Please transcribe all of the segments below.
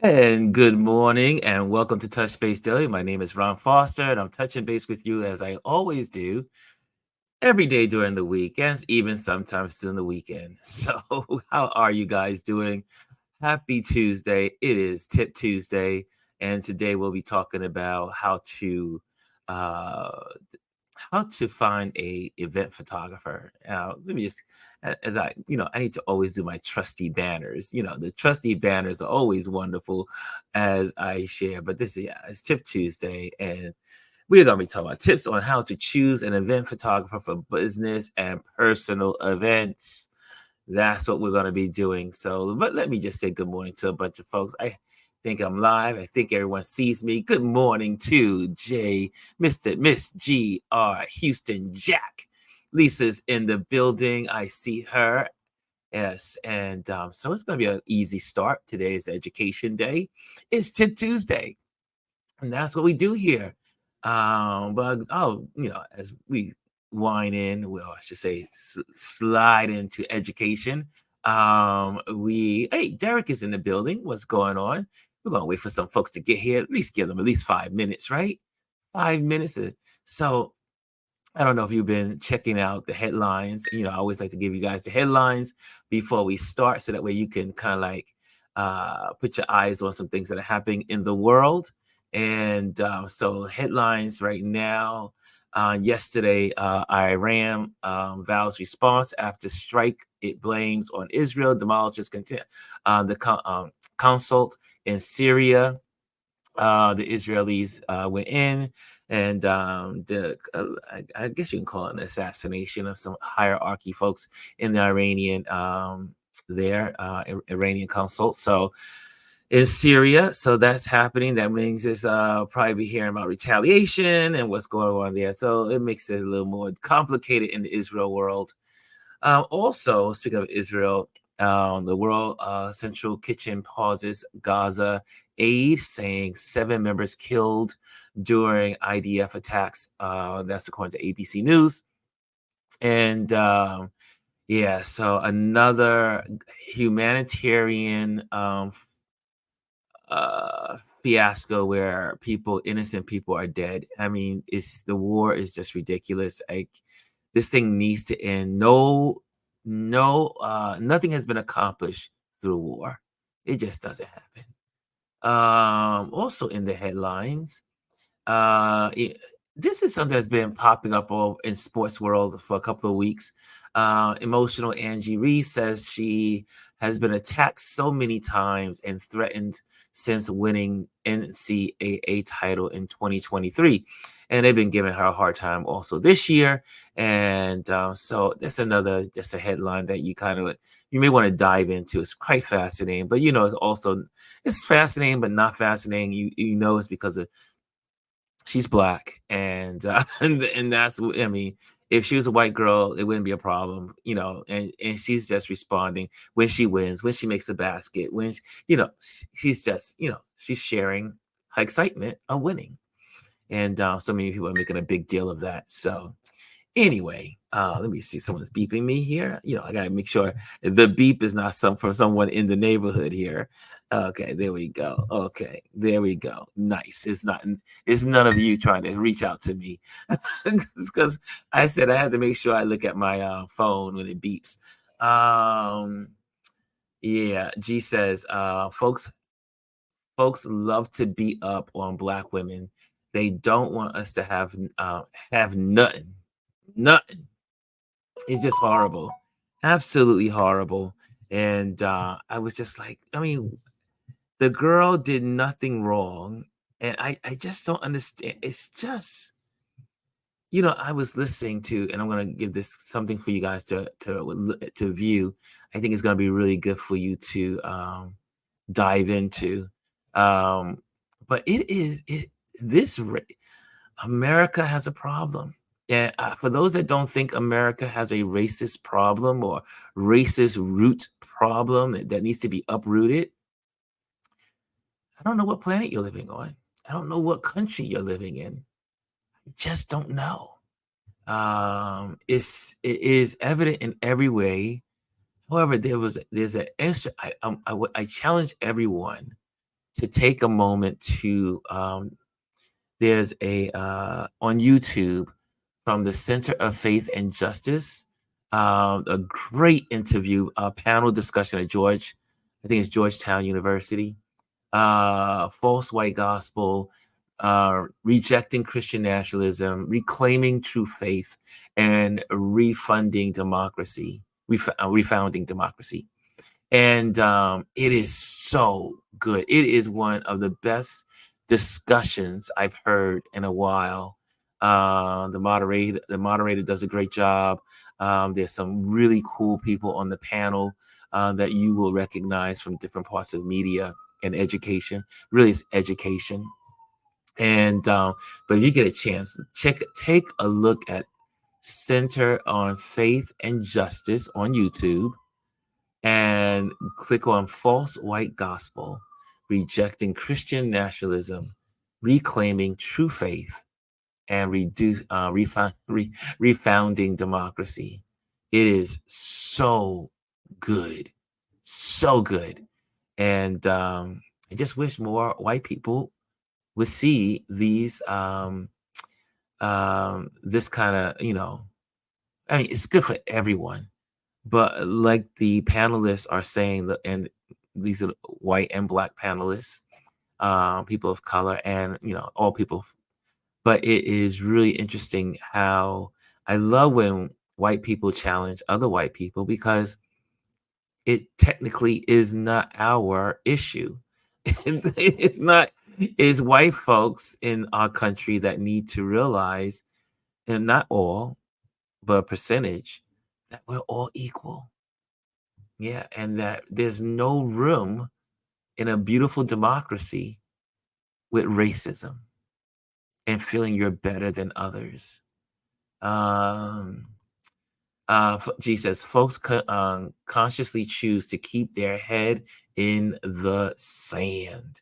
And good morning, and welcome to Touch Base Daily. My name is Ron Foster, and I'm touching base with you as I always do every day during the weekends, even sometimes during the weekend. So, how are you guys doing? Happy Tuesday. It is Tip Tuesday, and today we'll be talking about uh, how to find a event photographer. Let me just, as I need to always do my trusty banners. The trusty banners are always wonderful as I share. But it's Tip Tuesday, and we're gonna be talking about tips on how to choose an event photographer for business and personal events. That's what we're going to be doing. So, but let me just say good morning to a bunch of folks. I think I'm live. I think everyone sees me. Good morning to Jay, Mr. Miss G.R. Houston Jack. Lisa's in the building. I see her. Yes. And so it's going to be an easy start. Today is Education Day. It's Tip Tuesday. And that's what we do here. But as we wind in, well, I should say slide into education. Hey, Derek is in the building. What's going on? We're gonna wait for some folks to get here. At least give them at least 5 minutes, right? 5 minutes. So I don't know if you've been checking out the headlines. I always like to give you guys the headlines before we start, so that way you can kind of like put your eyes on some things that are happening in the world. And so headlines right now. Yesterday, Iran vows response after strike. It blames on Israel, demolishes the consult in Syria. The Israelis went in, and I guess you can call it an assassination of some hierarchy folks in the Iranian Iranian consult. So in Syria, so that's happening. That means it's probably be hearing about retaliation and what's going on there. So it makes it a little more complicated in the Israel world. Also, speaking of Israel, the World Central Kitchen pauses Gaza aid, saying 7 members killed during IDF attacks. That's according to ABC News. And yeah, so another humanitarian fiasco where innocent people are dead. I mean, the war is just ridiculous. Like, this thing needs to end. Nothing has been accomplished through war. It just doesn't happen. Also in the headlines, uh, i- this is something that's been popping up all in sports world for a couple of weeks. Emotional Angie Reese says she has been attacked so many times and threatened since winning NCAA title in 2023, and they've been giving her a hard time also this year. And so that's just a headline that you may want to dive into. It's quite fascinating, but it's fascinating but not fascinating. It's because of she's black, and and I mean, if she was a white girl, it wouldn't be a problem, and she's just responding when she wins, when she makes a basket, she's just, she's sharing her excitement of winning. And so many people are making a big deal of that. So anyway, let me see. Someone's beeping me here. I gotta make sure the beep is not from someone in the neighborhood here. Okay, there we go. Okay, there we go. Nice. It's none of you trying to reach out to me, because I said I have to make sure I look at my phone when it beeps. Um, yeah. G says, folks love to beat up on black women. They don't want us to have nothing. Nothing. It's just horrible. Absolutely horrible. And I was just like, I mean, the girl did nothing wrong. And I just don't understand. It's just, I was listening to, and I'm gonna give this something for you guys to view. I think it's gonna be really good for you to dive into. Um, but America has a problem. And for those that don't think America has a racist problem or racist root problem that needs to be uprooted, I don't know what planet you're living on. I don't know what country you're living in. I just don't know. It is evident in every way. However, there's an extra. I challenge everyone to take a moment to there's a on YouTube from the Center of Faith and Justice, a great interview, a panel discussion at I think it's Georgetown University, false white gospel, rejecting Christian nationalism, reclaiming true faith, and refunding democracy, refounding democracy. And it is so good. It is one of the best discussions I've heard in a while. The moderator does a great job. There's some really cool people on the panel that you will recognize from different parts of media and education. Really, it's education. And but if you get a chance, take a look at Center on Faith and Justice on YouTube and click on false white gospel, rejecting Christian nationalism, reclaiming true faith, and refounding democracy. It is so good, so good. And I just wish more white people would see this kind of, I mean, it's good for everyone. But like the panelists are saying, and these are white and black panelists, people of color, and all people. But it is really interesting how I love when white people challenge other white people, because it technically is not our issue. It's not. It's white folks in our country that need to realize, and not all, but a percentage, that we're all equal. Yeah, and that there's no room in a beautiful democracy with racism and feeling you're better than others. Um, G says, folks consciously choose to keep their head in the sand.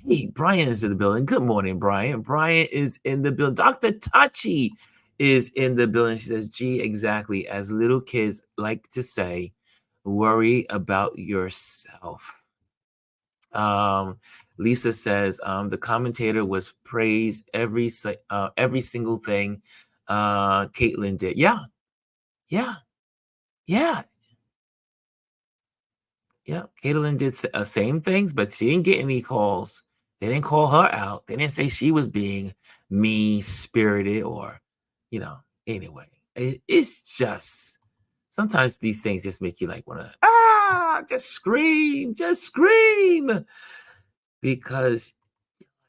Hey, Brian is in the building. Good morning, Brian. Brian is in the building. Dr. Tachi is in the building. She says, G, exactly. As little kids like to say, worry about yourself. Lisa says the commentator was praised every single thing Caitlin did. Yeah, yeah, yeah, yeah. Caitlin did same things, but she didn't get any calls. They didn't call her out. They didn't say she was being mean spirited or, Anyway, it's just sometimes these things just make you like want to just scream, because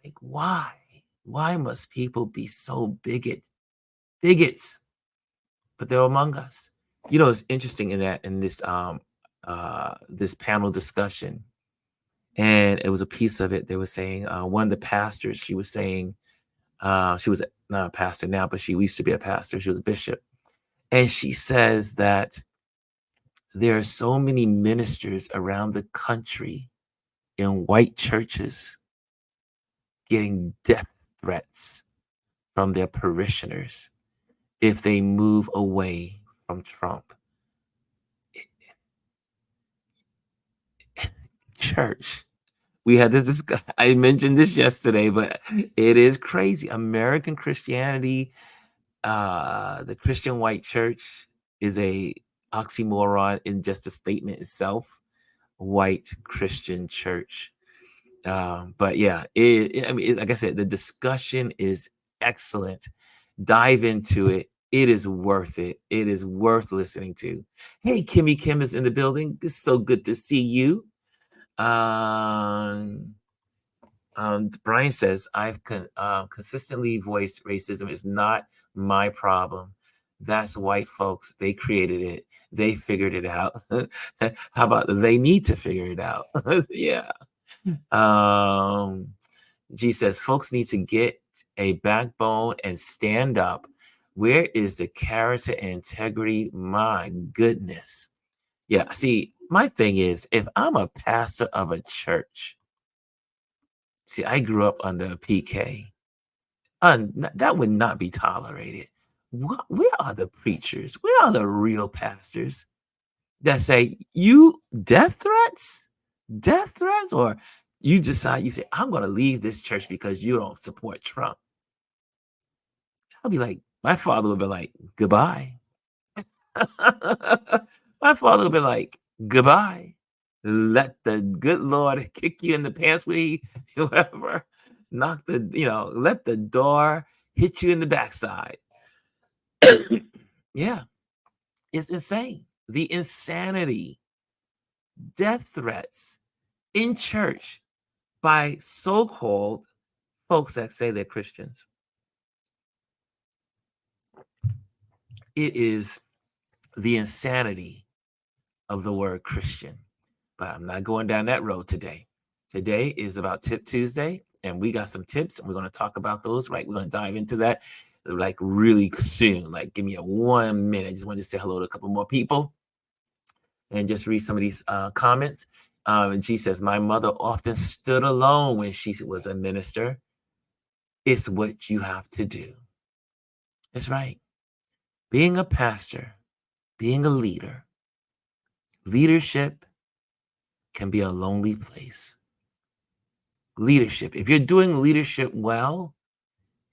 like why must people be so bigots? But they're among us. It's interesting in this panel discussion, and it was a piece of it. They were saying one of the pastors. She was saying she was not a pastor now, but she used to be a pastor. She was a bishop, and she says that there are so many ministers around the country in white churches getting death threats from their parishioners if they move away from Trump. Church. We had this. I mentioned this yesterday, but it is crazy. American Christianity, the Christian white church, is a oxymoron in just the statement itself. White Christian church. But yeah, like I said, the discussion is excellent. Dive into it. It is worth it. It is worth listening to. Hey, Kimmy Kim is in the building. It's so good to see you. Brian says, I've consistently voiced racism is not my problem. That's white folks. They created it. They figured it out. How about they need to figure it out? Yeah. G says, folks need to get a backbone and stand up. Where is the character and integrity? My goodness. Yeah. See, my thing is, if I'm a pastor of a church, see, I grew up under a PK. That would not be tolerated. Where are the preachers? Where are the real pastors that say, you death threats? Death threats? Or You decide, you say, I'm going to leave this church because you don't support Trump. I'll be like, my father would be like, goodbye. My father would be like, goodbye. Let the good Lord kick you in the pants where he, whoever, knock the, let the door hit you in the backside. Yeah, it's insane. The insanity, death threats in church by so-called folks that say they're Christians. It is the insanity of the word Christian. But I'm not going down that road today. Today is about Tip Tuesday, and we got some tips, and we're going to talk about those, right? We're going to dive into that like really soon. Like, give me a 1 minute. I just want to say hello to a couple more people and just read some of these comments. And she says, my mother often stood alone when she was a minister. It's what you have to do. That's right. Being a pastor, being a leader, leadership can be a lonely place. Leadership, if you're doing leadership well,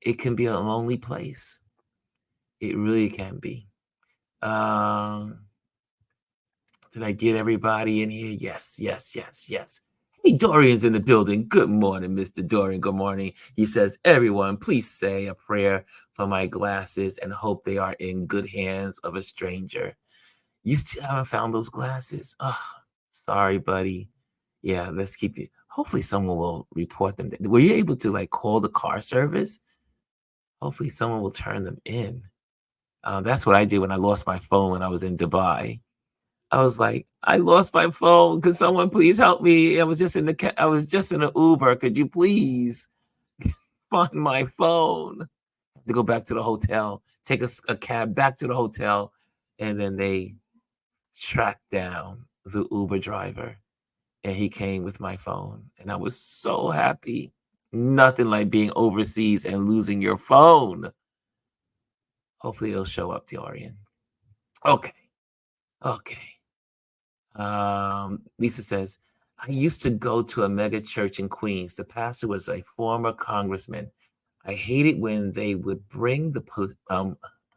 it can be a lonely place. It really can be. Did I get everybody in here? Yes. Hey, Dorian's in the building. Good morning, Mr. Dorian. Good morning. He says, everyone, please say a prayer for my glasses and hope they are in good hands of a stranger. You still haven't found those glasses? Oh, sorry, buddy. Yeah, let's keep you. Hopefully someone will report them. Were you able to like call the car service? Hopefully someone will turn them in. That's what I did when I lost my phone when I was in Dubai. I was like, I lost my phone. Could someone please help me? I was just in an Uber. Could you please find my phone? To go back to the hotel, take a cab back to the hotel, and then they tracked down the Uber driver, and he came with my phone, and I was so happy. Nothing like being overseas and losing your phone. Hopefully it'll show up, Dorian. Okay. Lisa says, I used to go to a mega church in Queens. The pastor was a former congressman. I hated when they would bring the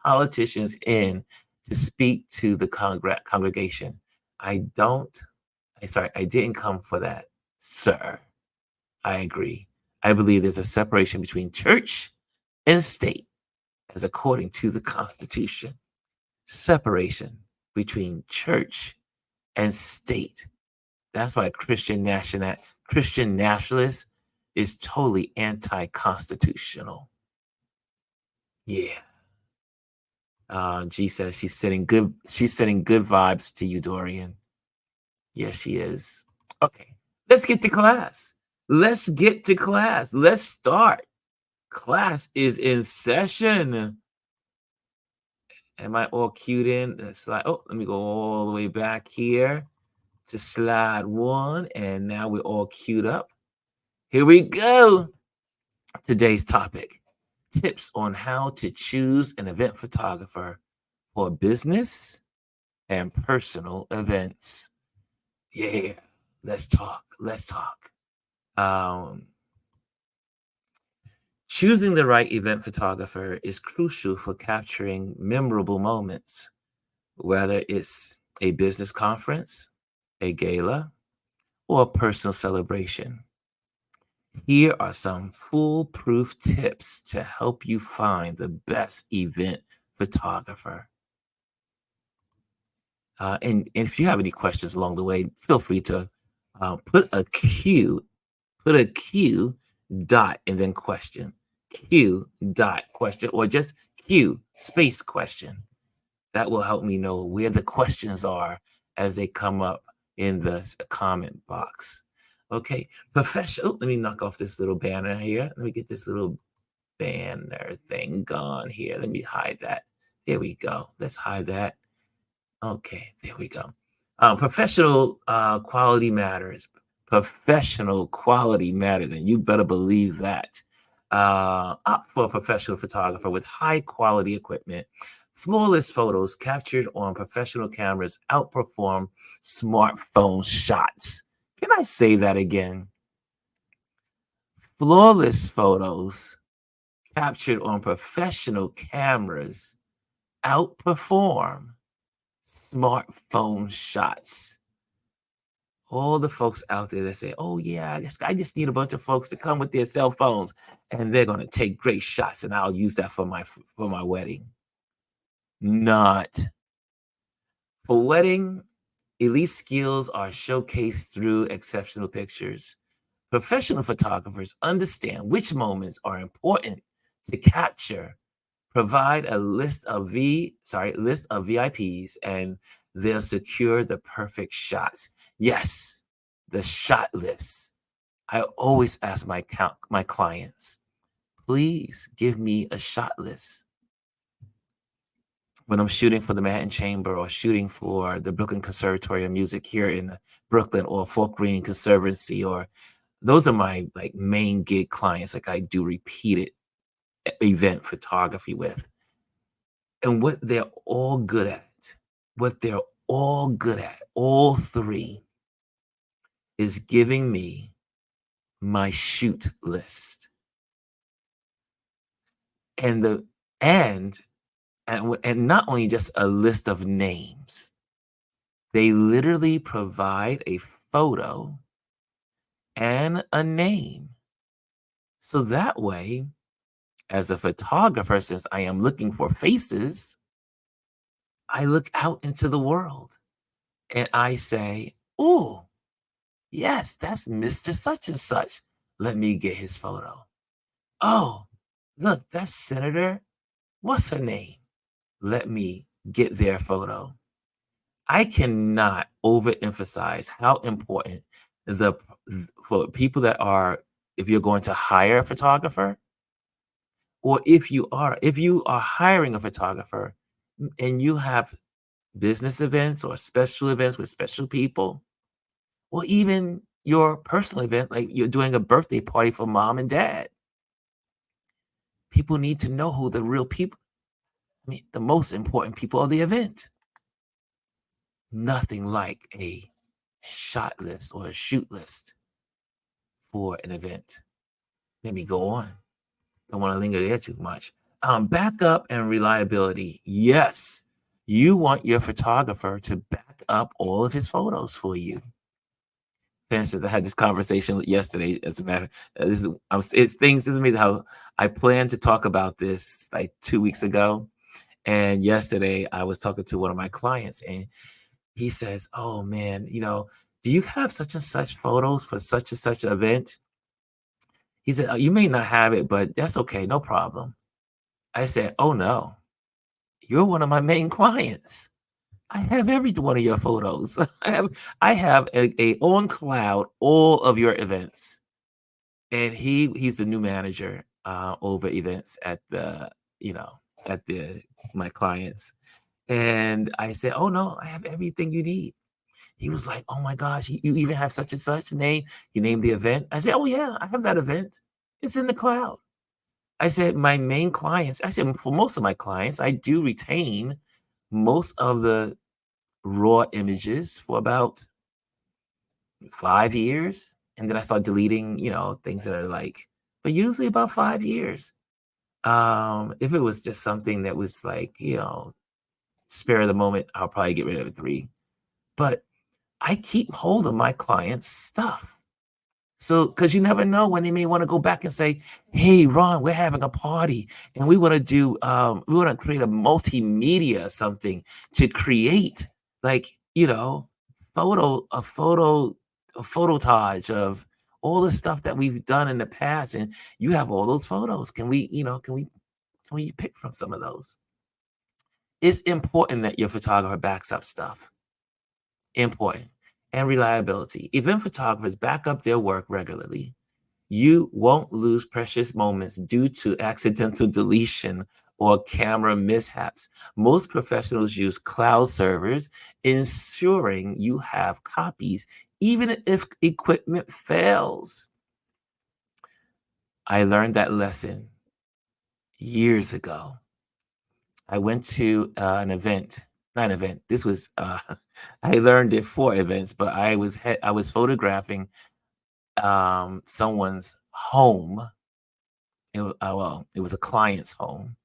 politicians in to speak to the congregation. I didn't come for that, sir. I agree. I believe there's a separation between church and state, as according to the Constitution. Separation between church and state. That's why Christian nationalist is totally anti-constitutional. Yeah. G says she's sending good vibes to you, Dorian. Yes, she is. Okay, let's get to class. Let's start. Class is in session. Am I all cued in? Slide. Oh, let me go all the way back here to slide 1, and now we're all queued up. Here we go. Today's topic: tips on how to choose an event photographer for business and personal events. Yeah, let's talk. Choosing the right event photographer is crucial for capturing memorable moments, whether it's a business conference, a gala, or a personal celebration. Here are some foolproof tips to help you find the best event photographer. And if you have any questions along the way, feel free to put a Q dot and then question. Q dot question, or just Q space question. That will help me know where the questions are as they come up in the comment box. Okay, professional. Let me knock off this little banner here. Let me get this little banner thing gone here. Let me hide that. There we go. Let's hide that. Okay, there we go. Professional quality matters. Professional quality matters, and you better believe that. Opt for a professional photographer with high quality equipment. Flawless photos captured on professional cameras outperform smartphone shots. Can I say that again? Flawless photos captured on professional cameras outperform smartphone shots. All the folks out there that say, "Oh yeah, I just need a bunch of folks to come with their cell phones, and they're gonna take great shots, and I'll use that for my wedding." Not for wedding. Elite skills are showcased through exceptional pictures. Professional photographers understand which moments are important to capture, provide a list of VIPs, and they'll secure the perfect shots. Yes, the shot list. I always ask my clients, please give me a shot list. When I'm shooting for the Manhattan Chamber or shooting for the Brooklyn Conservatory of Music here in Brooklyn, or Fort Greene Conservancy, or those are my like main gig clients, like I do repeated event photography with. And what they're all good at, all three, is giving me my shoot list. And the and not only just a list of names, they literally provide a photo and a name. So that way, as a photographer, since I am looking for faces, I look out into the world and I say, "Oh, yes, that's Mr. Such and such. Let me get his photo. Oh, look, that's Senator, what's her name? Let me get their photo." I cannot overemphasize how important the for people that are, if you're going to hire a photographer, or if you are hiring a photographer, and you have business events or special events with special people, or even your personal event, like you're doing a birthday party for mom and dad. People need to know who the real people, I mean, the most important people of the event. Nothing like a shot list or a shoot list for an event. Let me go on. Don't want to linger there too much. Backup and reliability. Yes, you want your photographer to back up all of his photos for you. For instance, I had this conversation yesterday. As a matter, this is it's things. This is me how I planned to talk about this like 2 weeks ago, and yesterday I was talking to one of my clients, and he says, "Oh man, do you have such and such photos for such and such event?" He said, "You may not have it, but that's okay, no problem." I said, "Oh no, you're one of my main clients. I have every one of your photos. I have a on cloud all of your events." And he's the new manager over events at you know, at the my clients. And I said, "Oh no, I have everything you need." He was like, "Oh my gosh, you even have such and such name." He named the event. I said, "Oh yeah, I have that event. It's in the cloud." I said, "My main clients," I said, "For most of my clients, I do retain most of the raw images for about 5 years. And then I start deleting, things that are like, but usually about 5 years. If it was just something that was like, spare of the moment, I'll probably get rid of it 3. But I keep hold of my clients' stuff. So, because you never know when they may want to go back and say, "Hey, Ron, we're having a party, and we want to create a multimedia something to create like, photo, a photo, a phototage of all the stuff that we've done in the past, and you have all those photos. Can we pick from some of those?" It's important that your photographer backs up stuff. Important. And reliability. Event photographers back up their work regularly. You won't lose precious moments due to accidental deletion or camera mishaps. Most professionals use cloud servers, ensuring you have copies, even if equipment fails. I learned that lesson years ago. I went to an event, not an event. This was I learned it for events, but I was photographing someone's home. Well, it was a client's home,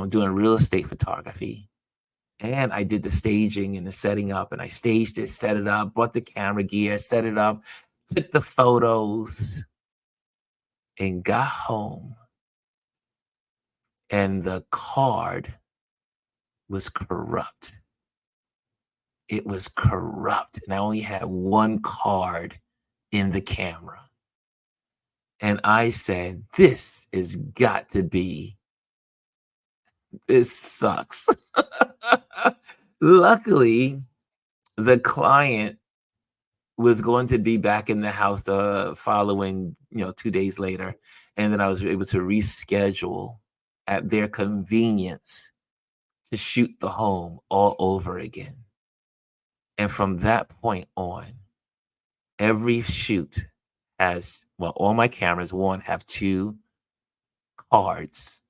doing real estate photography. And I did the staging and the setting up, and I staged it, set it up, brought the camera gear, set it up, took the photos, and got home. And the card was corrupt. It was corrupt. And I only had one card in the camera. And I said, this sucks. Luckily, the client was going to be back in the house the following, 2 days later. And then I was able to reschedule at their convenience to shoot the home all over again. And from that point on, every shoot all my cameras, one, have two cards,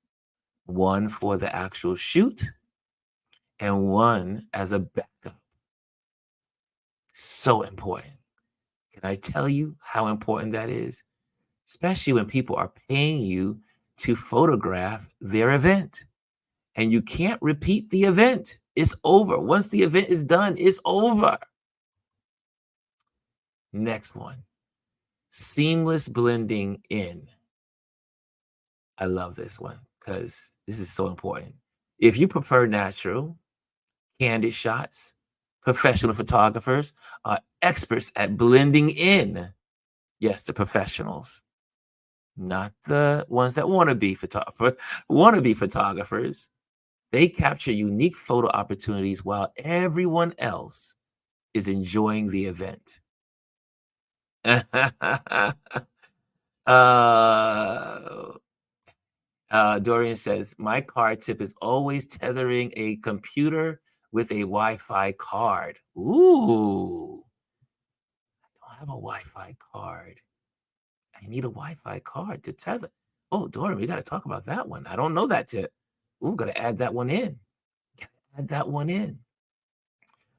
one for the actual shoot and one as a backup. So important. Can I tell you how important that is? Especially when people are paying you to photograph their event and you can't repeat the event. It's over. Once the event is done, it's over. Next one, seamless blending in. I love this one because this is so important. If you prefer natural, candid shots, professional photographers are experts at blending in. Yes, the professionals, not the ones that want to be photographers. They capture unique photo opportunities while everyone else is enjoying the event. uh, Dorian says, my card tip is always tethering a computer with a Wi-Fi card. Ooh, I don't have a Wi-Fi card. I need a Wi-Fi card to tether. Oh, Dorian, we got to talk about that one. I don't know that tip. Ooh, got to add that one in. Gotta add that one in.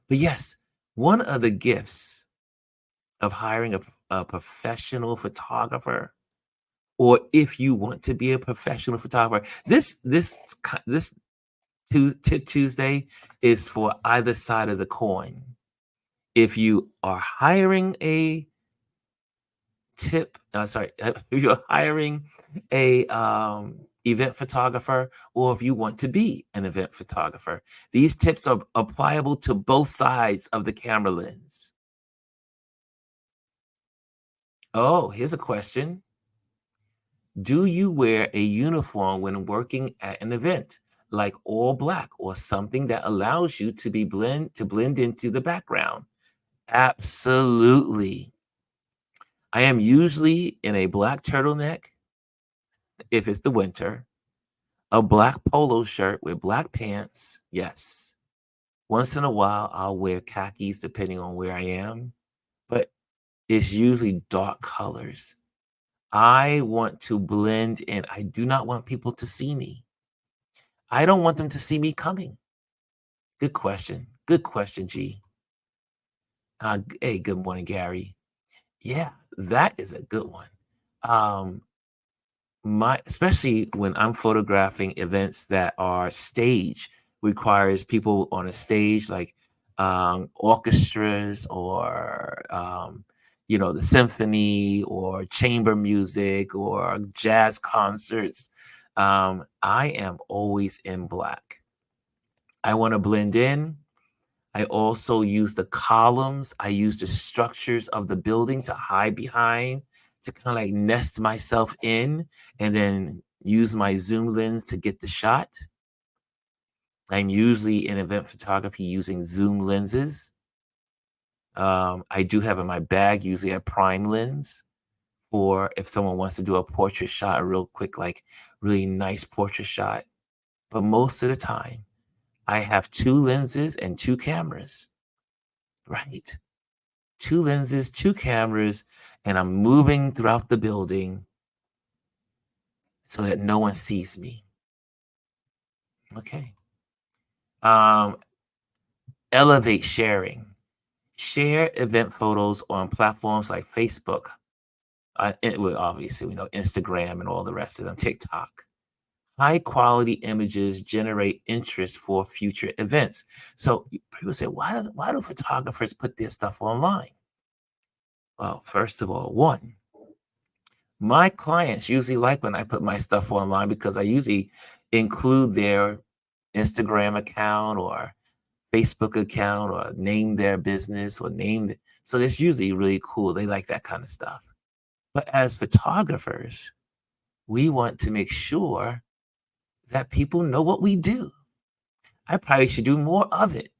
But yes, one of the gifts of hiring a professional photographer, or if you want to be a professional photographer, this Tip Tuesday is for either side of the coin. If you are hiring a if you're hiring a event photographer, or if you want to be an event photographer, these tips are applicable to both sides of the camera lens. Oh, here's a question. Do you wear a uniform when working at an event, like all black or something that allows you to blend into the background? Absolutely. I am usually in a black turtleneck if it's the winter, a black polo shirt with black pants. Yes. Once in a while, I'll wear khakis depending on where I am, but it's usually dark colors. I want to blend in. I do not want people to see me. I don't want them to see me coming. Good question. Good question, G. Hey, good morning, Gary. Yeah, that is a good one. Especially when I'm photographing events that are stage, requires people on a stage like orchestras or the symphony or chamber music or jazz concerts. I am always in black. I want to blend in. I also use the columns. I use the structures of the building to hide behind, to kind of like nest myself in, and then use my zoom lens to get the shot. I'm usually in event photography using zoom lenses. I do have in my bag usually a prime lens for if someone wants to do a portrait shot, a real quick, like really nice portrait shot. But most of the time, I have two lenses and two cameras. Right. Two lenses, two cameras, and I'm moving throughout the building so that no one sees me. Okay. Elevate sharing. Share event photos on platforms like Facebook, Well, obviously, we know Instagram and all the rest of them, TikTok. High quality images generate interest for future events. So people say, why do photographers put their stuff online? Well, first of all, one, my clients usually like when I put my stuff online because I usually include their Instagram account or Facebook account or name their business or so it's usually really cool. They like that kind of stuff. But as photographers, we want to make sure that people know what we do. I probably should do more of it.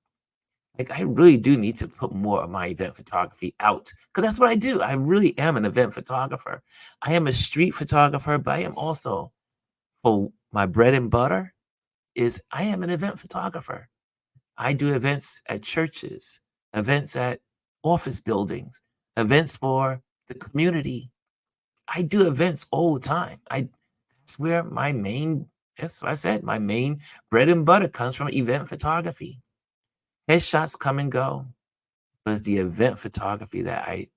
Like, I really do need to put more of my event photography out because that's what I do. I really am an event photographer. I am a street photographer, but I am also, for my bread and butter, is I am an event photographer. I do events at churches, events at office buildings, events for the community. I do events all the time. That's where that's what I said, my main bread and butter comes from event photography. Headshots come and go, but it's the event photography that I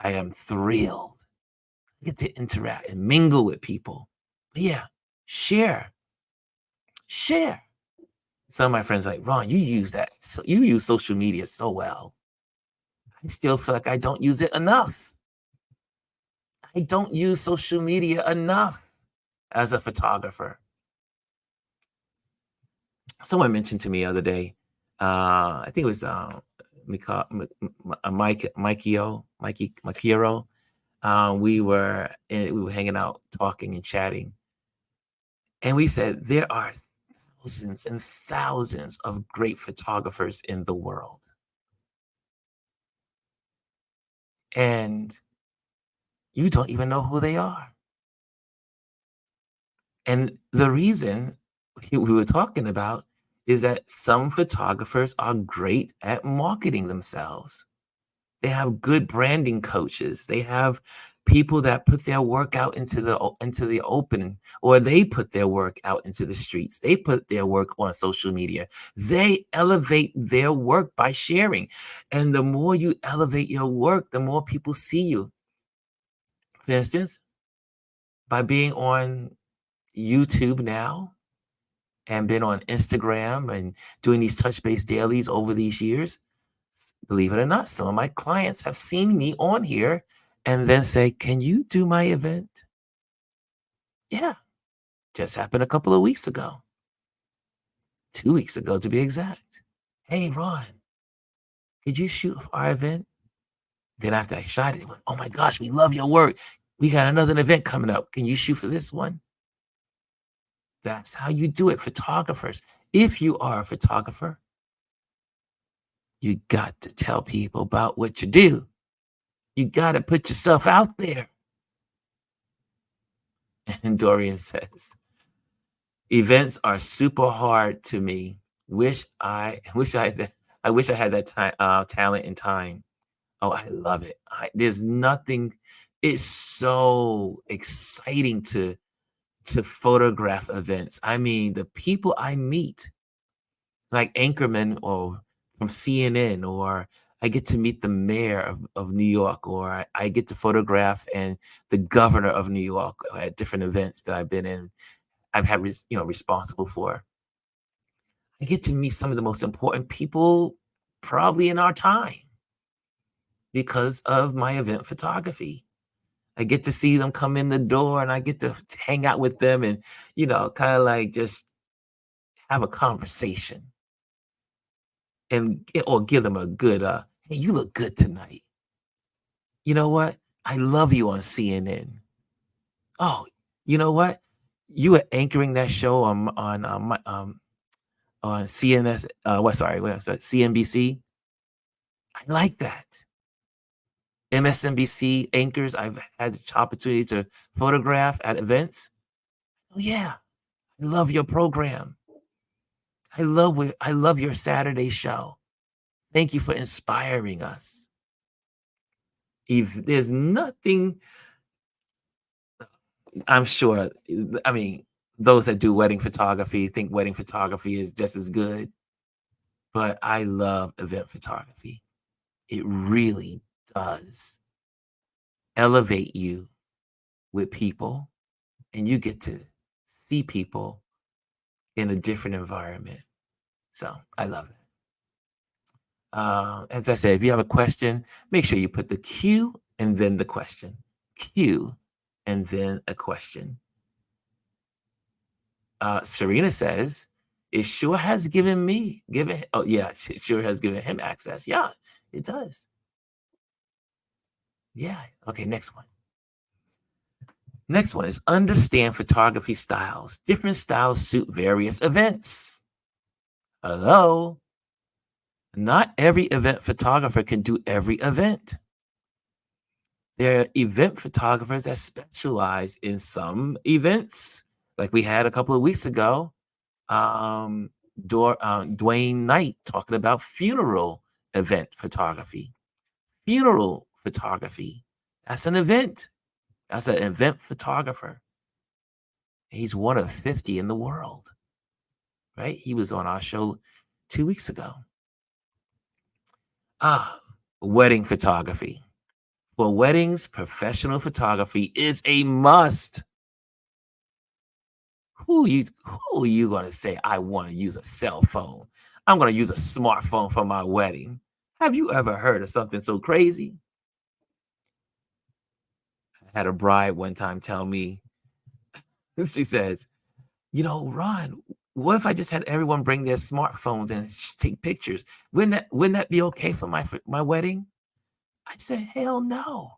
am thrilled. I get to interact and mingle with people. But yeah, share, share. Some of my friends are like, Ron, you use that. So you use social media so well. I still feel like I don't use it enough. I don't use social media enough as a photographer. Someone mentioned to me the other day, I think it was Mikey Makiro. We were hanging out, talking and chatting, and we said there are thousands and thousands of great photographers in the world, and you don't even know who they are. And the reason we were talking about is that some photographers are great at marketing themselves. They have good branding coaches. They have people that put their work out into the open, or they put their work out into the streets. They put their work on social media. They elevate their work by sharing. And the more you elevate your work, the more people see you. For instance, by being on YouTube now and been on Instagram and doing these touch base dailies over these years, believe it or not, some of my clients have seen me on here and then say, "Can you do my event?" Yeah, just happened a couple of weeks ago, 2 weeks ago to be exact. "Hey, Ron, could you shoot for our event?" Then after I shot it, they went, "Oh my gosh, we love your work. We got another event coming up. Can you shoot for this one?" That's how you do it, photographers. If you are a photographer, you got to tell people about what you do. You got to put yourself out there. And Dorian says, events are super hard to me. I wish I had that time, talent and time. Oh, I love it. There's nothing. It's so exciting to photograph events. I mean, the people I meet, like Anchorman or from CNN, or I get to meet the mayor of New York, or I get to photograph and the governor of New York at different events that I've been in. I've had responsible for. I get to meet some of the most important people probably in our time because of my event photography. I get to see them come in the door and I get to hang out with them and, kind of like just have a conversation or give them a good, hey, you look good tonight. You know what? I love you on CNN. Oh, you know what? You were anchoring that show on CNS. What sorry, CNBC. I like that. MSNBC anchors I've had the opportunity to photograph at events. Oh yeah, I love your program. I love your Saturday show. Thank you for inspiring us. If there's nothing, I'm sure, I mean, those that do wedding photography think wedding photography is just as good, but I love event photography. It really does. elevate you with people, and you get to see people in a different environment. So I love it. As I said, if you have a question, make sure you put the Q and then the question. Q and then a question. Serena says, it sure has oh yeah, it sure has given him access. Yeah, it does. Yeah. Okay, next one. Next one is understand photography styles. Different styles suit various events. Hello? Not every event photographer can do every event. There are event photographers that specialize in some events, like we had a couple of weeks ago. Dwayne Knight talking about funeral event photography. Funeral photography. That's an event. That's an event photographer. He's one of 50 in the world, right? He was on our show 2 weeks ago. Wedding photography. For weddings, professional photography is a must. Who are you going to say, I want to use a cell phone? I'm going to use a smartphone for my wedding. Have you ever heard of something so crazy? I had a bride one time tell me, she says, Ron, what if I just had everyone bring their smartphones and take pictures? Wouldn't that be okay for my wedding? I said, hell no.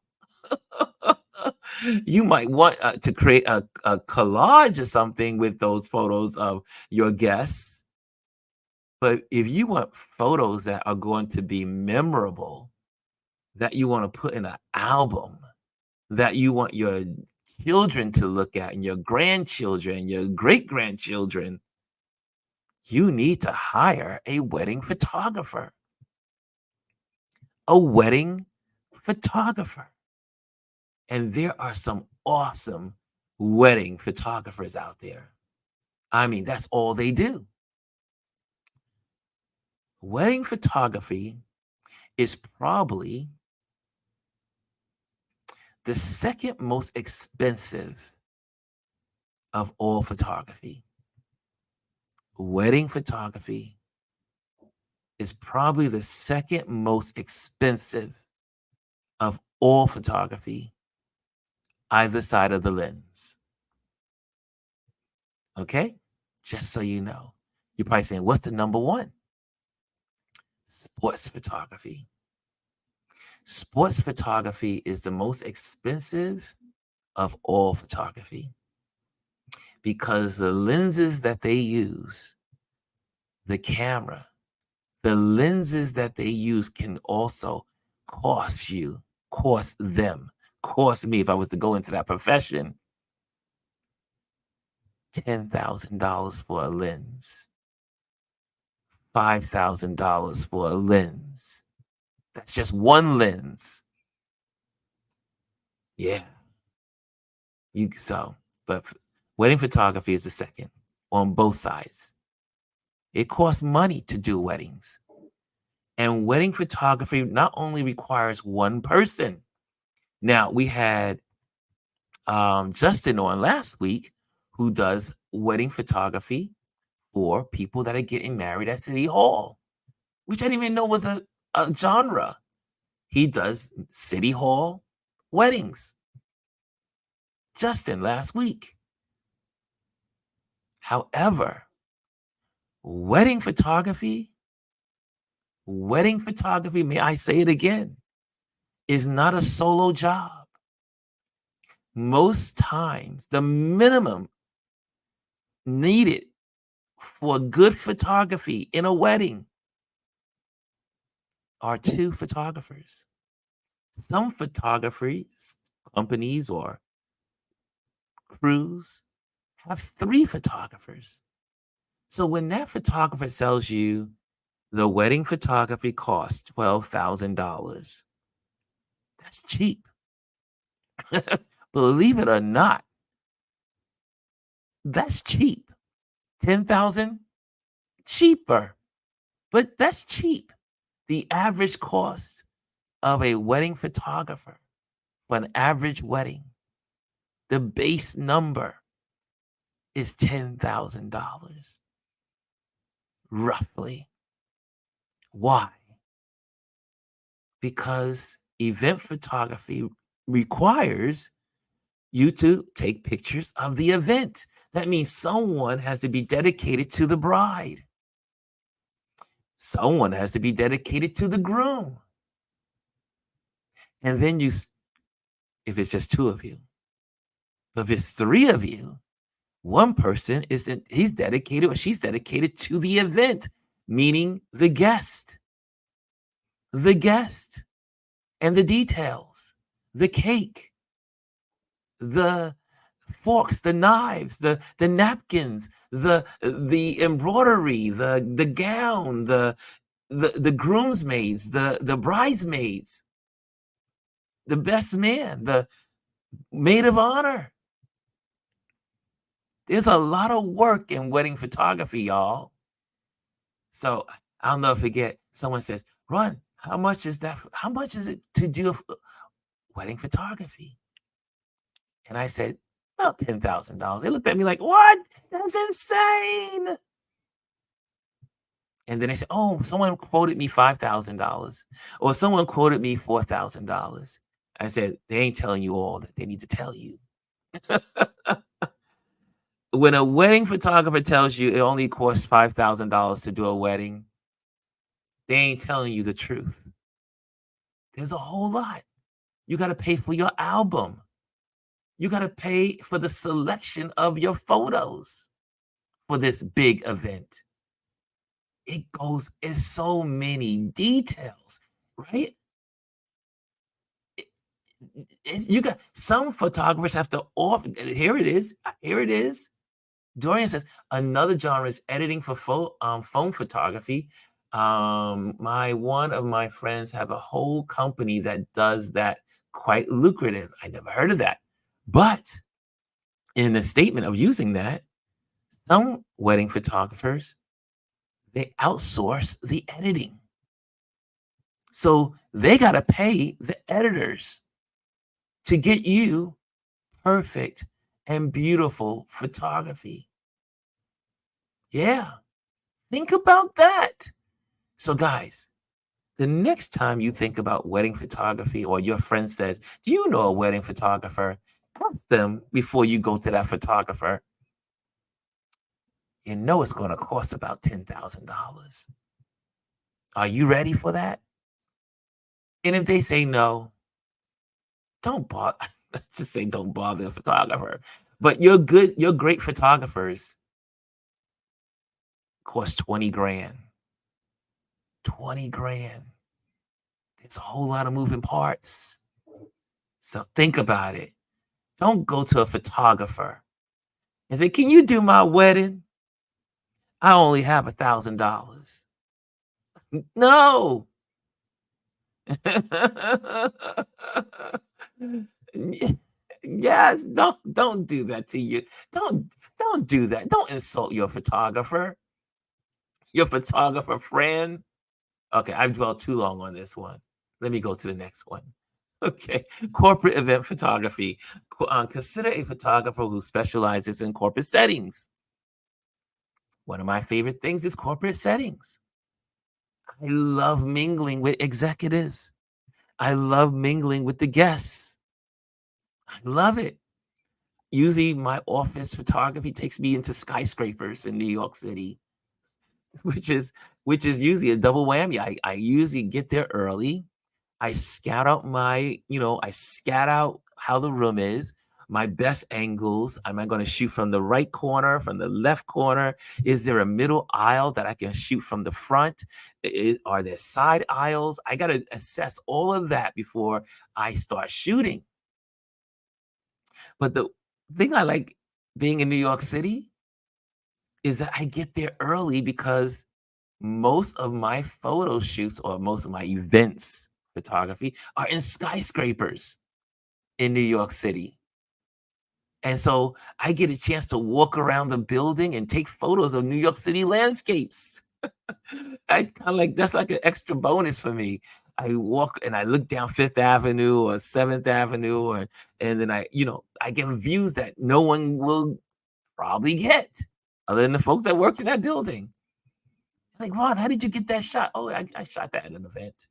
You might want to create a collage or something with those photos of your guests. But if you want photos that are going to be memorable, that you want to put in an album, that you want your children to look at and your grandchildren, your great-grandchildren, you need to hire a wedding photographer. A wedding photographer. And there are some awesome wedding photographers out there. I mean, that's all they do. Wedding photography is probably the second most expensive of all photography. Wedding photography is probably the second most expensive of all photography, either side of the lens. Okay? Just so you know. You're probably saying, what's the number one? Sports photography. Sports photography is the most expensive of all photography because the lenses that they use, the camera, the lenses that they use can also cost them, cost me, if I was to go into that profession, $10,000 for a lens, $5,000 for a lens. That's just one lens. Yeah. But wedding photography is the second on both sides. It costs money to do weddings. And wedding photography not only requires one person. Now, we had Justin on last week, who does wedding photography for people that are getting married at City Hall, which I didn't even know was a genre. He does City Hall weddings. Justin last week. However, wedding photography, may I say it again, is not a solo job. Most times, the minimum needed for good photography in a wedding are 2 photographers. Some photography companies or crews have 3 photographers. So when that photographer tells you the wedding photography costs $12,000, that's cheap. Believe it or not, that's cheap. 10,000, cheaper, but that's cheap. The average cost of a wedding photographer for an average wedding, the base number is $10,000, roughly. Why? Because event photography requires you to take pictures of the event. That means someone has to be dedicated to the bride. Someone has to be dedicated to the groom. And then if it's just two of you, but if it's three of you, one person he's dedicated or she's dedicated to the event, meaning the guest and the details, the cake, the forks, the knives, the napkins, the embroidery, the gown, the groomsmaids, the bridesmaids, the best man, the maid of honor. There's a lot of work in wedding photography, y'all. So I'll never forget, someone says, Ron, how much is that? How much is it to do wedding photography? And I said, about $10,000. They looked at me like, what? That's insane. And then they said, oh, someone quoted me $5,000 or someone quoted me $4,000. I said, they ain't telling you all that they need to tell you. When a wedding photographer tells you it only costs $5,000 to do a wedding, they ain't telling you the truth. There's a whole lot. You got to pay for your album. You got to pay for the selection of your photos for this big event. It's so many details, right? You got some photographers have to here it is. Dorian says another genre is editing for phone photography. One of my friends have a whole company that does that, quite lucrative. I never heard of that. But in the statement of using that, some wedding photographers, they outsource the editing. So they got to pay the editors to get you perfect and beautiful photography. Yeah, think about that. So guys, the next time you think about wedding photography or your friend says, do you know a wedding photographer? Ask them before you go to that photographer. You know it's going to cost about $10,000. Are you ready for that? And if they say no, don't bother. Let's just say don't bother the photographer. But your great photographers cost 20 grand. 20 grand. There's a whole lot of moving parts. So think about it. Don't go to a photographer and say, can you do my wedding? I only have $1,000. No. Yes, don't do that to you. Don't do that. Don't insult your photographer friend. Okay, I've dwelled too long on this one. Let me go to the next one. Okay, corporate event photography. Consider a photographer who specializes in corporate settings. One of my favorite things is corporate settings. I love mingling with executives. I love mingling with the guests. I love it. Usually my office photography takes me into skyscrapers in New York City, which is usually a double whammy. I usually get there early. I scout out how the room is, my best angles. Am I going to shoot from the right corner, from the left corner? Is there a middle aisle that I can shoot from the front? Are there side aisles? I got to assess all of that before I start shooting. But the thing I like being in New York City is that I get there early because most of my photo shoots or most of my events photography are in skyscrapers in New York City. And so I get a chance to walk around the building and take photos of New York City landscapes. I kind of like that's like an extra bonus for me. I walk and I look down Fifth Avenue or Seventh Avenue, or and then I get views that no one will probably get other than the folks that work in that building. Like, Ron, how did you get that shot? Oh, I shot that at an event.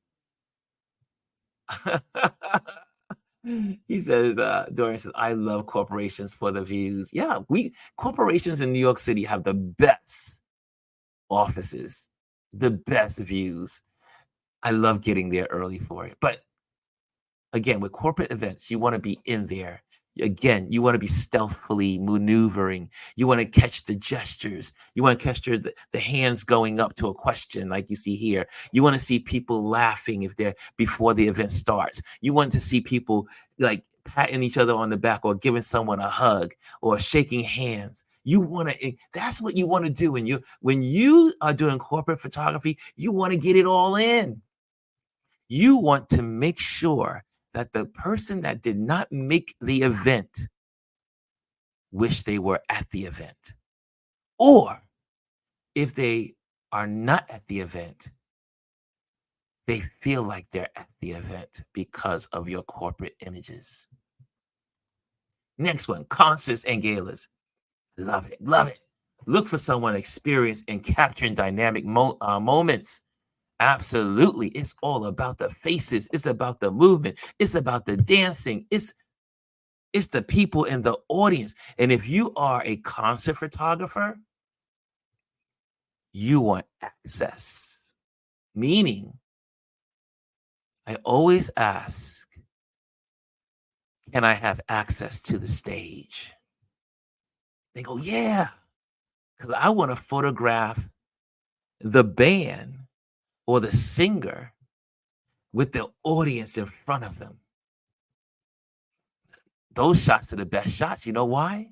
He says, Dorian says, I love corporations for the views. Yeah, we corporations in New York City have the best offices, the best views. I love getting there early for it. But again, with corporate events, you want to be in there. Again, you want to be stealthily maneuvering. You want to catch the gestures. You want to catch the hands going up to a question, like you see here. You want to see people laughing if they're before the event starts. You want to see people like patting each other on the back or giving someone a hug or shaking hands. You want to. That's what you want to do. And when you are doing corporate photography, you want to get it all in. You want to make sure that the person that did not make the event wish they were at the event. Or if they are not at the event, they feel like they're at the event because of your corporate images. Next one, concerts and galas. Love it, love it. Look for someone experienced in capturing dynamic moments. Absolutely. It's all about the faces. It's about the movement. It's about the dancing. It's the people in the audience. And if you are a concert photographer, you want access. Meaning, I always ask, can I have access to the stage? They go, yeah, because I want to photograph the band or the singer with the audience in front of them. Those shots are the best shots. You know why?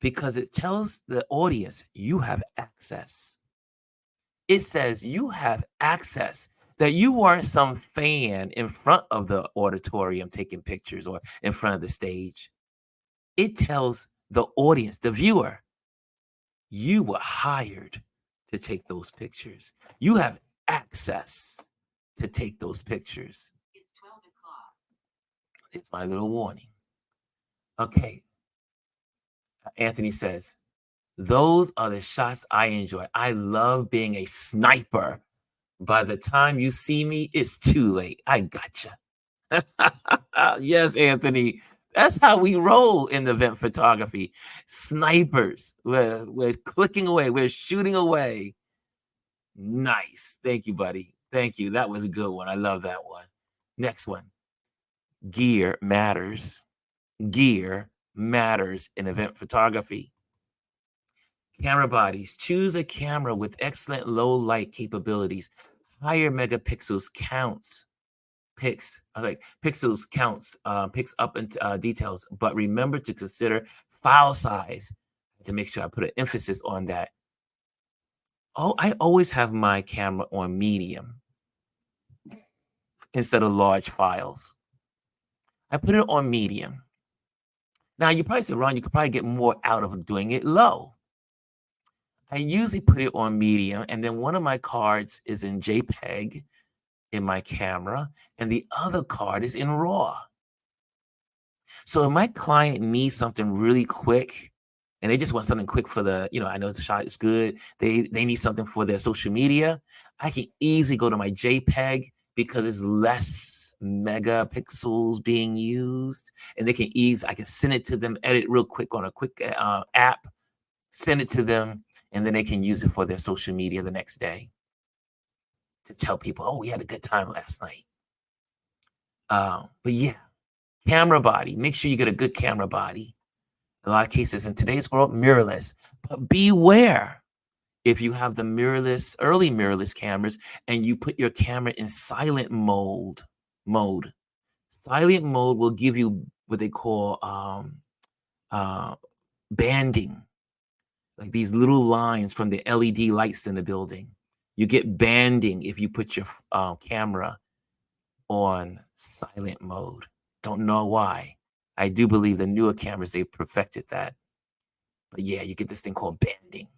Because it tells the audience you have access. It says you have access, that you weren't some fan in front of the auditorium taking pictures or in front of the stage. It tells the audience, the viewer, you were hired to take those pictures. You have access to take those pictures. It's 12 o'clock. It's my little warning. Okay. Anthony says, those are the shots I enjoy. I love being a sniper. By the time you see me, it's too late. I gotcha. Yes, Anthony. That's how we roll in event photography. Snipers. We're clicking away. We're shooting away. Nice. Thank you, buddy. Thank you. That was a good one. I love that one. Next one. Gear matters. Gear matters in event photography. Camera bodies. Choose a camera with excellent low light capabilities. Higher megapixels counts. Pixels counts, picks up into details, but remember to consider file size to make sure I put an emphasis on that. Oh, I always have my camera on medium instead of large files. I put it on medium. Now you probably say, Ron, you could probably get more out of doing it low. I usually put it on medium, and then one of my cards is in JPEG in my camera, and the other card is in RAW. So if my client needs something really quick, and they just want something quick for I know the shot is good. They need something for their social media. I can easily go to my JPEG because it's less megapixels being used, and I can send it to them, edit real quick on a quick app, send it to them, and then they can use it for their social media the next day to tell people, oh, we had a good time last night. But yeah, camera body. Make sure you get a good camera body. In a lot of cases in today's world, mirrorless. But beware if you have the early mirrorless cameras, and you put your camera in silent mode. Silent mode will give you what they call banding, like these little lines from the LED lights in the building. You get banding if you put your camera on silent mode. Don't know why. I do believe the newer cameras, they perfected that. But yeah, you get this thing called banding.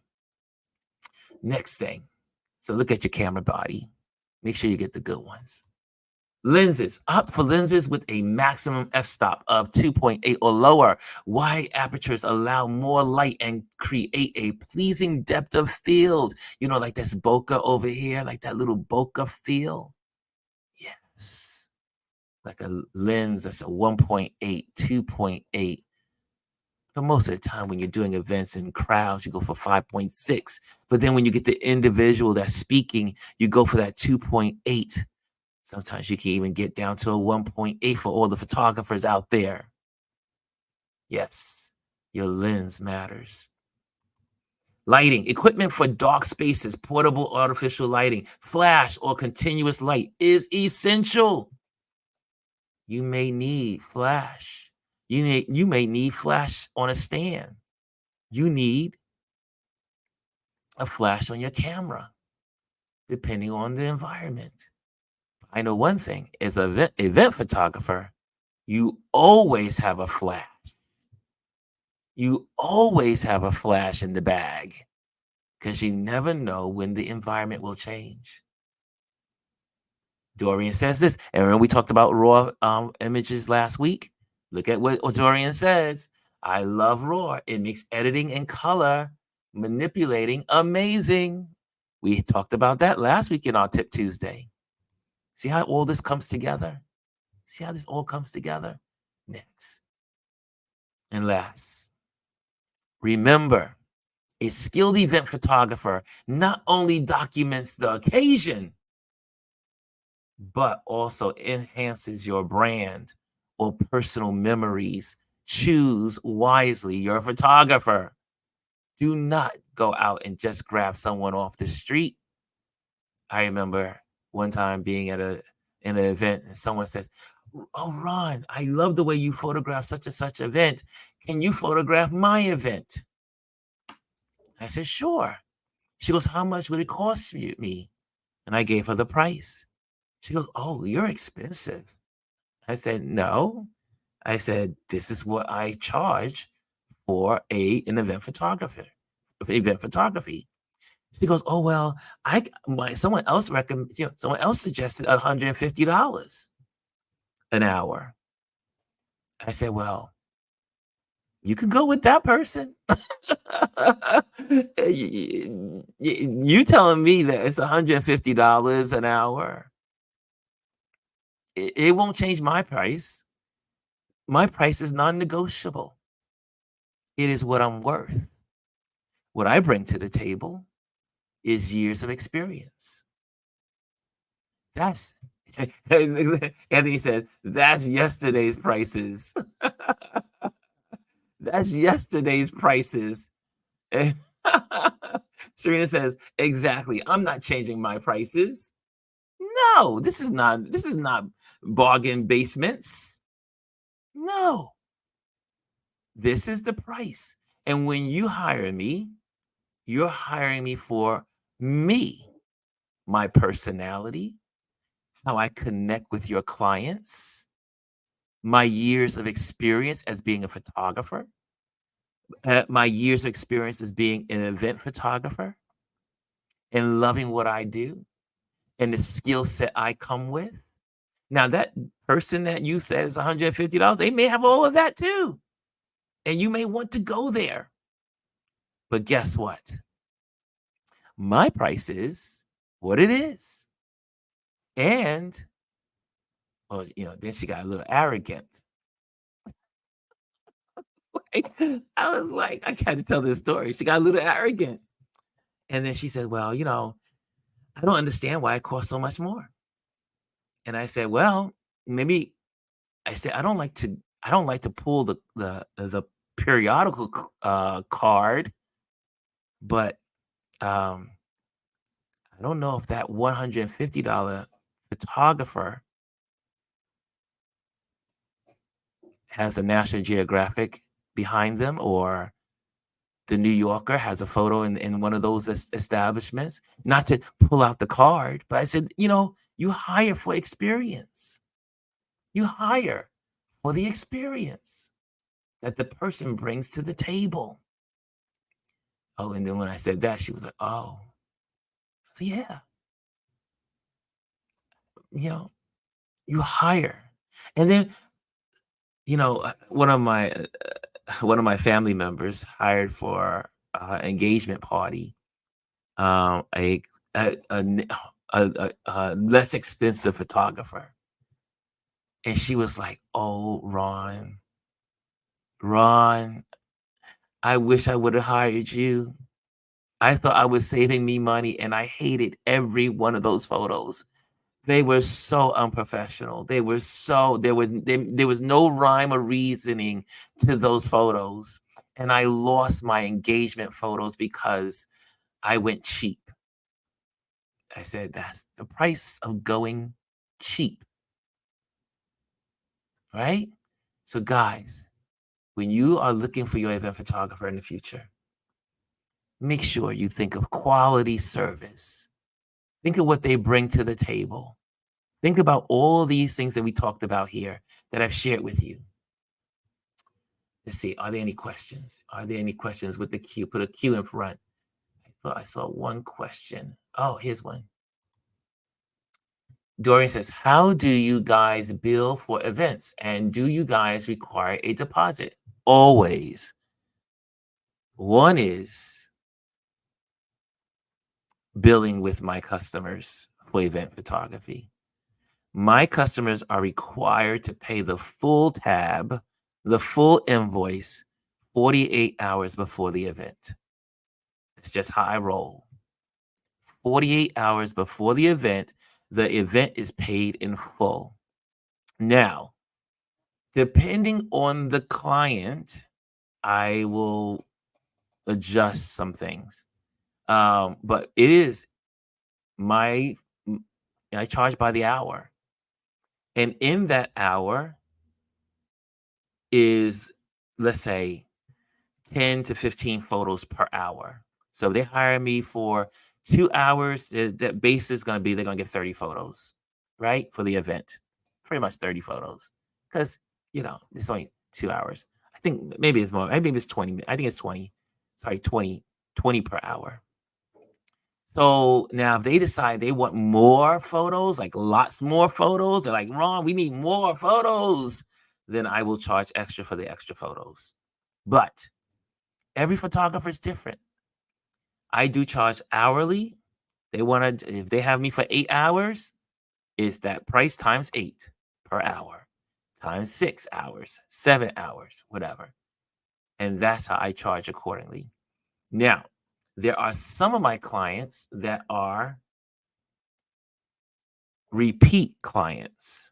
Next thing, So look at your camera body. Make sure you get the good ones. Lenses. Opt for lenses with a maximum f-stop of 2.8 or lower. Wide apertures allow more light and create a pleasing depth of field. You know, like this bokeh over here, like that little bokeh feel. Yes. Like a lens that's a 1.8, 2.8. But most of the time when you're doing events in crowds, you go for 5.6. But then when you get the individual that's speaking, you go for that 2.8. Sometimes you can even get down to a 1.8 for all the photographers out there. Yes, your lens matters. Lighting, equipment for dark spaces, portable artificial lighting, flash or continuous light is essential. You may need flash. You may need flash on a stand. You need a flash on your camera, depending on the environment. I know one thing, as an event photographer, you always have a flash. You always have a flash in the bag because you never know when the environment will change. Dorian says this, and remember we talked about raw images last week. Look at what Dorian says. I love raw. It makes editing and color manipulating amazing. We talked about that last week in our Tip Tuesday. See how all this comes together? See how this all comes together? Next. And last, remember, a skilled event photographer not only documents the occasion, but also enhances your brand or personal memories. Choose wisely your photographer. Do not go out and just grab someone off the street. I remember one time being at in an event and someone says, "Oh, Ron, I love the way you photograph such and such event. Can you photograph my event?" I said, "Sure." She goes, "How much would it cost me?" And I gave her the price. She goes, "Oh, you're expensive." I said, "No." I said, "This is what I charge for an event photography." She goes, "Oh, well, someone else someone else suggested $150 an hour." I said, "Well, you can go with that person." You telling me that it's $150 an hour. It won't change my price. My price is non-negotiable. It is what I'm worth. What I bring to the table is years of experience. That's Anthony said, "That's yesterday's prices." That's yesterday's prices. Serena says, "Exactly. I'm not changing my prices. No, this is not bargain basements. No. This is the price. And when you hire me, you're hiring me for me, my personality, how I connect with your clients, my years of experience as being a photographer, my years of experience as being an event photographer, and loving what I do, and the skill set I come with." Now, that person that you said is $150, they may have all of that too. And you may want to go there. But guess what? My price is what it is. And, well, then she got a little arrogant. Like, I was like, I got to tell this story. She got a little arrogant. And then she said, "Well, I don't understand why it costs so much more." And I said, "Well, maybe," I said, I don't like to pull the periodical card, but um, I don't know if that $150 photographer has a National Geographic behind them, or the New Yorker has a photo in one of those establishments. Not to pull out the card, but I said, you hire for experience. You hire for the experience that the person brings to the table. Oh, and then when I said that, she was like, "Oh." So yeah, you know, you hire. And then, one of my family members hired for engagement party, a a less expensive photographer, and she was like, "Oh, Ron, I wish I would have hired you. I thought I was saving me money, and I hated every one of those photos. They were so unprofessional. They were so there was no rhyme or reasoning to those photos, and I lost my engagement photos because I went cheap." I said, "That's the price of going cheap, right?" So, guys, when you are looking for your event photographer in the future, make sure you think of quality service. Think of what they bring to the table. Think about all these things that we talked about here that I've shared with you. Let's see, are there any questions? Are there any questions with the Q? Put a Q in front. I thought I saw one question. Oh, here's one. Dorian says, "How do you guys bill for events? And do you guys require a deposit?" Always. One is billing with my customers for event photography. My customers are required to pay the full tab, the full invoice 48 hours before the event. It's just how I roll. 48 hours before the event is paid in full. Now, depending on the client, I will adjust some things. But it is my, I charge by the hour. And in that hour is, let's say, 10 to 15 photos per hour. So if they hire me for 2 hours, the base is going to be they're going to get 30 photos, right? For the event, pretty much 30 photos. Because, it's only 2 hours. I think maybe it's more. Maybe it's 20. I think it's 20. Sorry, 20 per hour. So now if they decide they want more photos, like lots more photos, they're like, "Ron, we need more photos," then I will charge extra for the extra photos. But every photographer is different. I do charge hourly. If they have me for 8 hours, it's that price times 8 per hour, times 6 hours, 7 hours, whatever. And that's how I charge accordingly. Now, there are some of my clients that are repeat clients.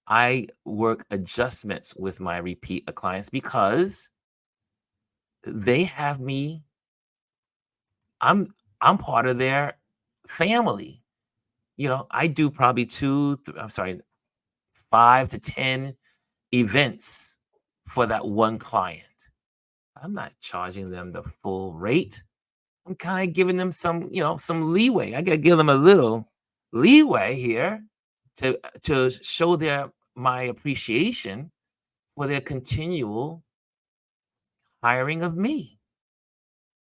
I work adjustments with my repeat clients because they have me. I'm I'm part of their family. I do probably I'm sorry, 5 to 10 events for that one client. I'm not charging them the full rate. I'm kind of giving them some leeway. I gotta give them a little leeway here to show my appreciation for their continual hiring of me.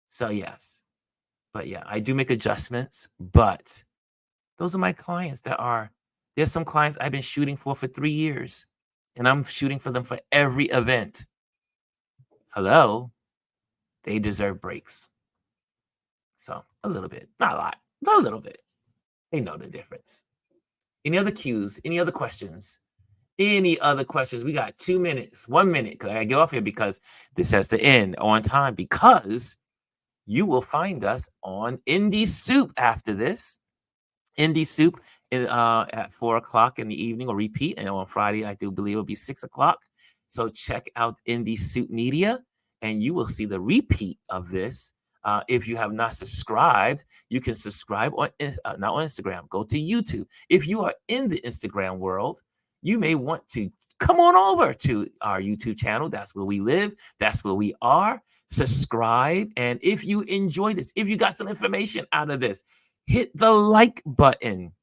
So yes, but yeah, I do make adjustments, but those are my clients there's some clients I've been shooting for 3 years, and I'm shooting for them for every event. Hello, they deserve breaks. So a little bit, not a lot, but a little bit. They know the difference. Any other cues? Any other questions? Any other questions? We got 2 minutes, 1 minute, because I gotta get off here because this has to end on time because you will find us on Indie Soup after this. Indie Soup at 4 o'clock in the evening or repeat. And on Friday, I do believe it'll be 6 o'clock. So check out Indie Soup Media and you will see the repeat of this. If you have not subscribed, you can subscribe not on Instagram. Go to YouTube. If you are in the Instagram world, you may want to come on over to our YouTube channel. That's where we live. That's where we are. Subscribe. And if you enjoy this, if you got some information out of this, hit the like button.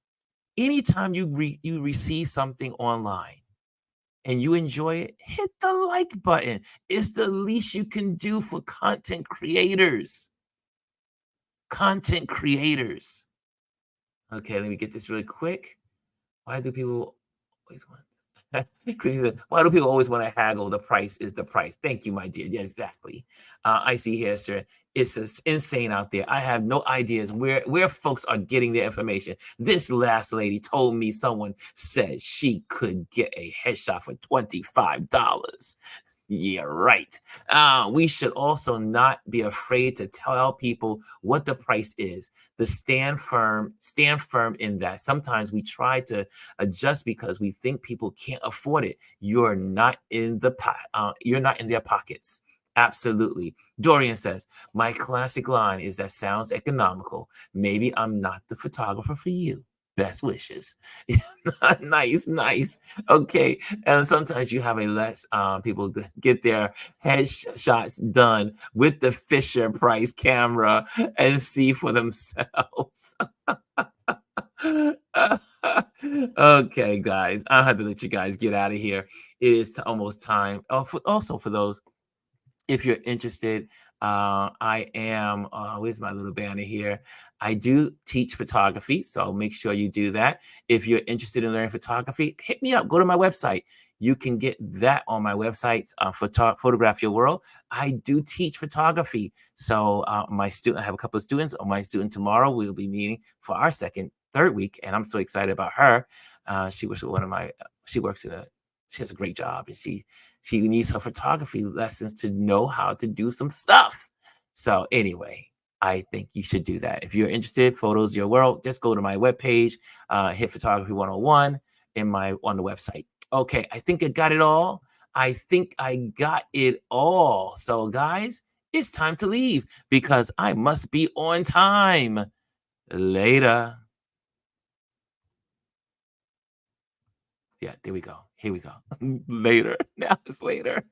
Anytime you receive something online and you enjoy it, hit the like button. It's the least you can do for content creators. content creators. Okay, let me get this really quick. Why do people always want Chrissy said, why do people always want to haggle? The price is the price. Thank you, my dear. Yeah, exactly. I see here, sir. It's just insane out there. I have no ideas where folks are getting their information. This last lady told me someone said she could get a headshot for $25. Yeah, right. We should also not be afraid to tell people what the price is. The stand firm in that. Sometimes we try to adjust because we think people can't afford it. You're not in their pockets. Absolutely. Dorian says, my classic line is that sounds economical. Maybe I'm not the photographer for you. Best wishes. Nice, nice. Okay. And sometimes you have a less people get their headshots done with the Fisher Price camera and see for themselves. Okay, guys, I'll have to let you guys get out of here. It is almost time. Also for those, if you're interested, I am, where's my little banner here? I do teach photography, so make sure you do that. If you're interested in learning photography, hit me up. Go to my website. You can get that on my website, Photograph Your World. I do teach photography. So I have a couple of students. My student tomorrow, we'll be meeting for our third week, and I'm so excited about her. She was one of my, she works she has a great job, and she needs her photography lessons to know how to do some stuff. So anyway, I think you should do that. If you're interested, Photos Your World, just go to my webpage, hit Photography 101 on the website. Okay, I think I got it all. I think I got it all. So guys, it's time to leave because I must be on time. Later. Yeah, there we go. Here we go. Later. Now it's later.